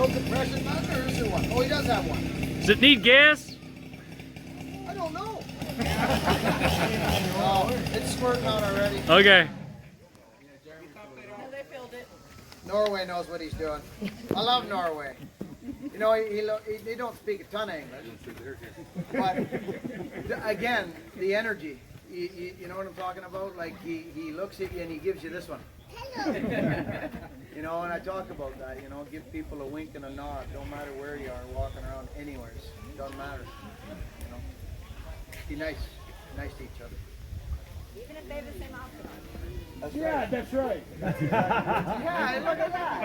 low compression motor or is there one? Oh, he does have one. Does it need gas? I don't know. Oh, it's squirting out already. Okay. No, they filled it. Norway knows what he's doing. I love Norway. You know, they don't speak a ton of English. But again, the energy. You know what I'm talking about? Like he looks at you and he gives you this one. You know, and I talk about that. You know, give people a wink and a nod. Don't matter where you are, walking around anywhere. Doesn't matter. You know, be nice to each other. Even if they have the same outfit on. That's right. Yeah, look at that.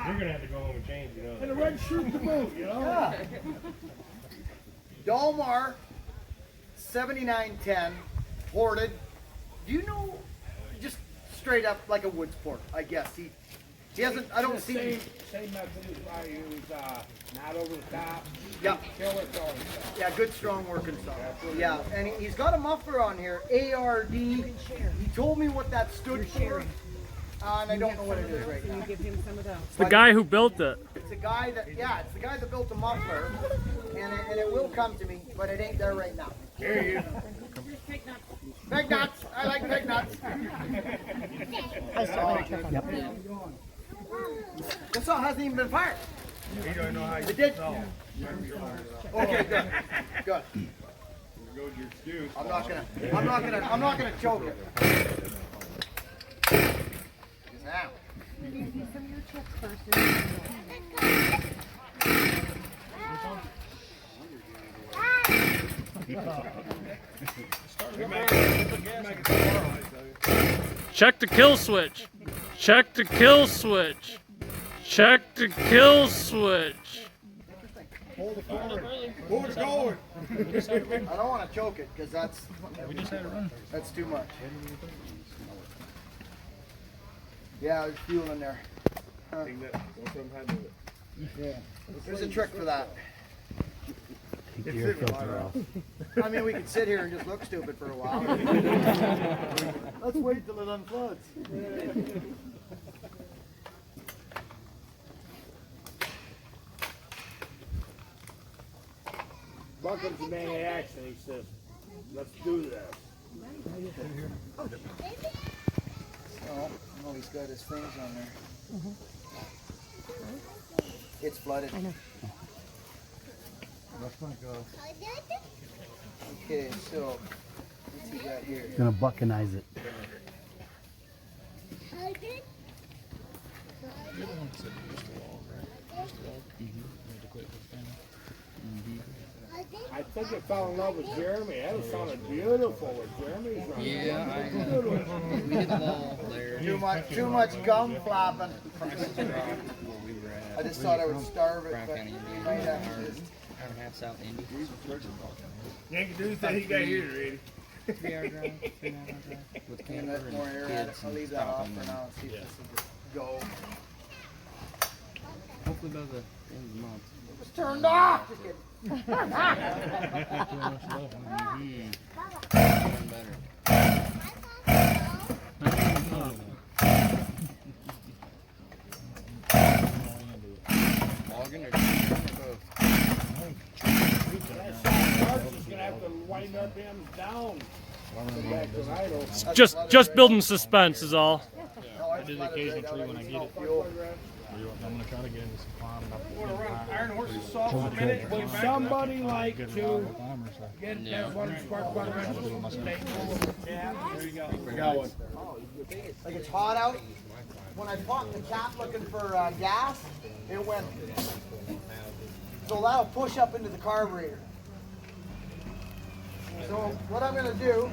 You're gonna have to go home and change, you know. And a red shirt to boot, you know. Yeah. Dalmar, 7910, ported. Do you know, just straight up like a woods port, I guess. He hasn't, I don't see. Same method as I use, not over the top. Yeah. Killer throwing stuff. Yeah, good strong working stuff. Yeah, and he's got a muffler on here, ARD. He told me what that stood for, and I don't know what it is right now. Give him some of those. It's the guy who built it. It's the guy that, it's the guy that built the muffler, and it will come to me, but it ain't there right now. Here you. Take nuts. Peg nuts. I like peg nuts. This saw hasn't even been fired. You don't know how you It did. sell. Okay, good. Good. Go to your excuse. I'm not gonna choke it. Now. Give you some of your chips first. Check the kill switch. Check the kill switch. Check the kill switch. Hold it forward. Hold it going. I don't want to choke it because that's too much. Yeah, there's fuel in there. There's a trick for that. Take your filter off. I mean, we could sit here and just look stupid for a while. Let's wait till it unfloods. Buckin's a man of action. He says, let's do this. Oh, he's got his things on there. It's flooded. I know. Okay, so what's he got here? Gonna Buckinize it. I think I fell in love with Jeremy. That sounded beautiful with Jeremy's running. Yeah, I know. We hit the wall there. Too much gum flapping. I just thought I would starve it, Brown but County, Indiana. might have to just. Hour and a half south Indy. You can do that. He got here already. 3 hour drive, 3.5 hour drive. With And camper let and more air at it. kids I'll and leave that stuff off and for now and see if this will just go. hopefully by the end of the month. It was turned off. Just kidding. Doing better. Logging or both? Mark's just gonna have to wind our dams down. Come back to idle. Just building suspense is all. No, I did the occasional tree when I get it. I'm gonna try to get into some farm. Iron horses soft for a minute. Would somebody like to get that one spark plug registered? Yeah, there you go. We got one. Like it's hot out. When I popped the cap looking for gas, it went. So that'll push up into the carburetor. So what I'm going to do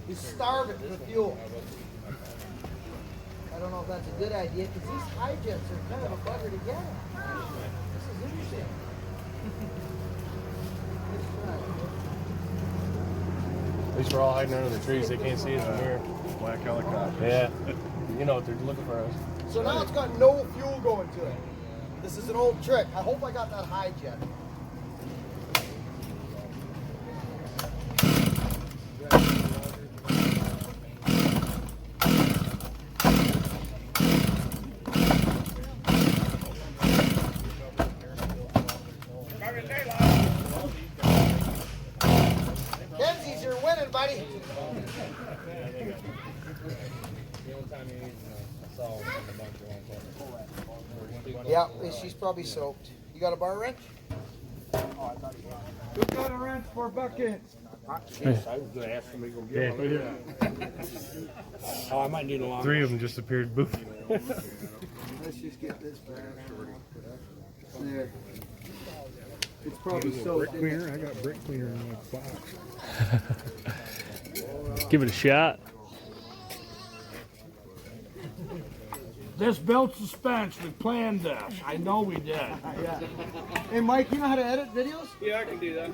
is starve it with fuel. I don't know if that's a good idea because these high jets are kind of a bugger to get. This is interesting. At least we're all hiding under the trees. They can't see us from here. Black helicopter. Yeah. You know, they're looking for us. So now it's got no fuel going to it. This is an old trick. I hope I got that high jet. The only time he I saw him in the bunker. Yeah, she's probably soaked. You got a bar wrench? Who got a wrench for Buckin? Jeez, I was gonna ask somebody to go get one. Oh, I might need a long. 3 of them just appeared. Boof. Let's just get this back. There. It's probably soaked. I got brick cleaner in my box. Give it a shot. This belt suspense, we planned this. I know we did. Yeah. Hey, Mike, you know how to edit videos? Yeah, I can do that.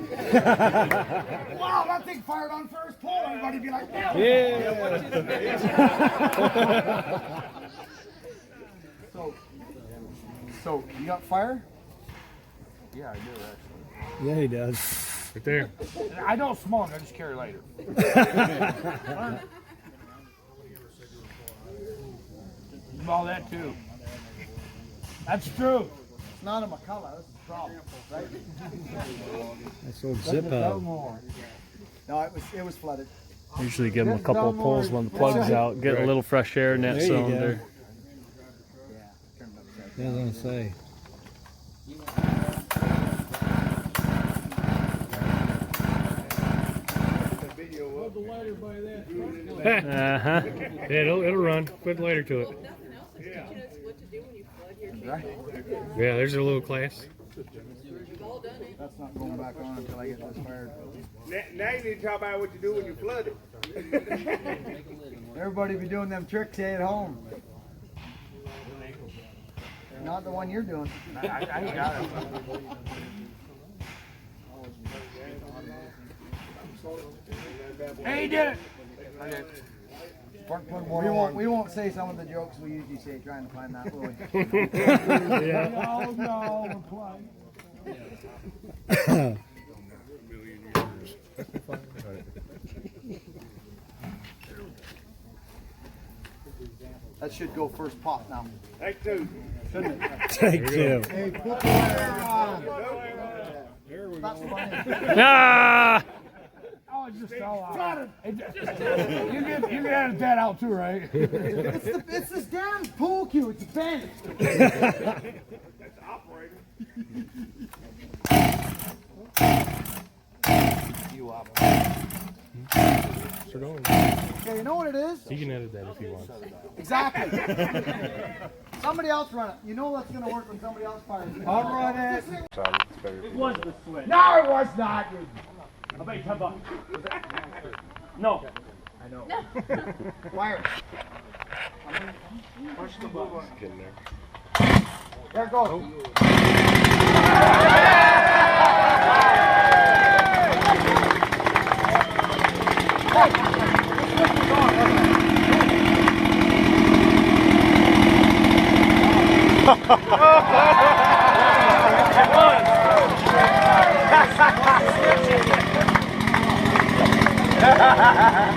Wow, that thing fired on first pull. Everybody be like, yeah. So, you got fire? Yeah, I do actually. Yeah, he does. Right there. I don't smoke. I just carry lighter. All that too. That's true. It's not a McCullough, that's the problem, right? That's old zip out. No, it was flooded. Usually give them a couple of pulls when the plug's out, get a little fresh air in that There you go. cylinder. Yeah, I was gonna say. Uh-huh. Yeah, it'll run. Put lighter to it. Yeah, there's a little class. That's not going back on until I get this fired. Now you need to talk about what you do when you flood it. Everybody be doing them tricks at home. Not the one you're doing. I got it. Hey, he did it. We won't say some of the jokes we usually say trying to find that, will we? No, we're playing. That should go first pop now. Take 2. Shouldn't it? Take 2. Hey, put the wire on. That's funny. Ah! Oh, it just fell out. You can edit that out too, right? It's this damn pool cue. It's a bend. That's the operator. You operator. Okay, you know what it is? He can edit that if he wants. Exactly. Somebody else run it. You know that's going to work when somebody else fires it. I'll run it. No, it was not. I'll bet you $10. No. I know. Fire. Push the button. There it goes.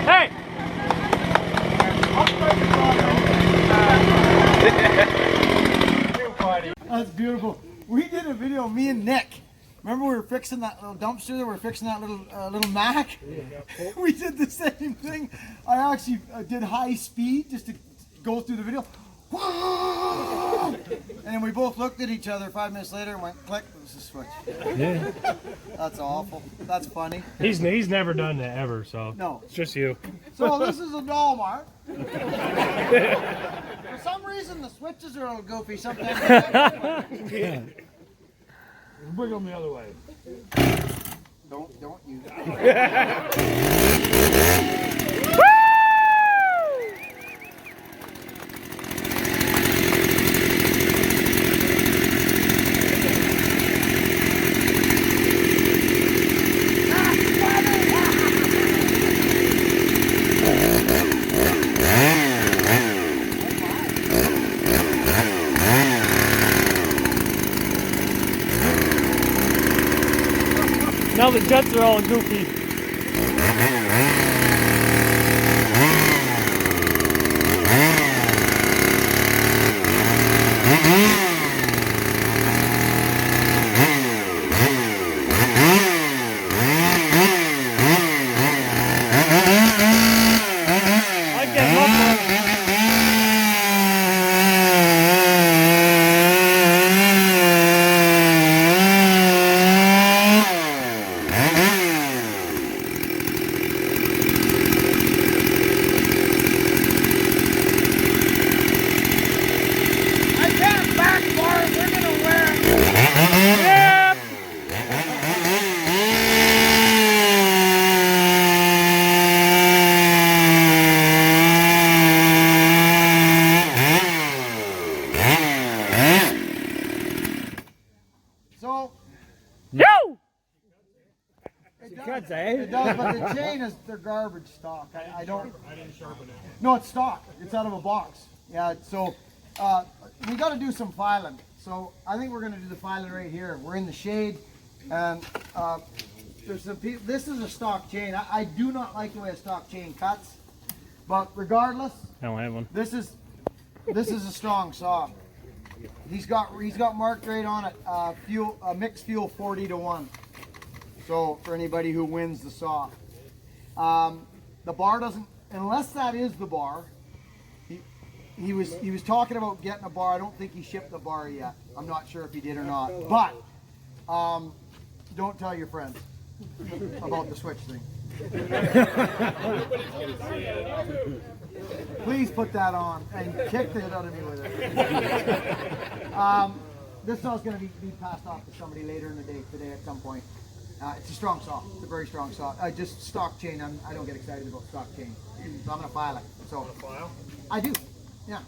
Hey! That's beautiful. We did a video, me and Nick. Remember we were fixing that little dumpster? We were fixing that little Mac. We did the same thing. I actually did high speed just to go through the video. And then we both looked at each other 5 minutes later and went, click, it was a switch. Yeah. That's awful. That's funny. He's never done that ever, so. No. It's just you. So this is a Walmart. For some reason the switches are a little goofy sometimes. Yeah. Wiggle them the other way. Don't use it. Now the jets are all goofy. I get up. does, eh? It does, but the chain is they're garbage stock. I don't. I didn't sharpen it. No, it's stock. It's out of a box. Yeah. So we got to do some filing. So I think we're going to do the filing right here. We're in the shade, and there's some people. This is a stock chain. I do not like the way a stock chain cuts, but regardless, I don't have one. this is a strong saw. He's got marked right on it. Mixed fuel 40-1. So for anybody who wins the saw, the bar doesn't, unless that is the bar. He was talking about getting a bar. I don't think he shipped the bar yet. I'm not sure if he did or not. But don't tell your friends about the switch thing. Please put that on and kick the hit out of me with it. This saw's going to be passed off to somebody later in the day today at some point. It's a strong saw. It's a very strong saw. Just stock chain. I don't get excited about stock chain. So I'm going to file it. So I do. Yeah.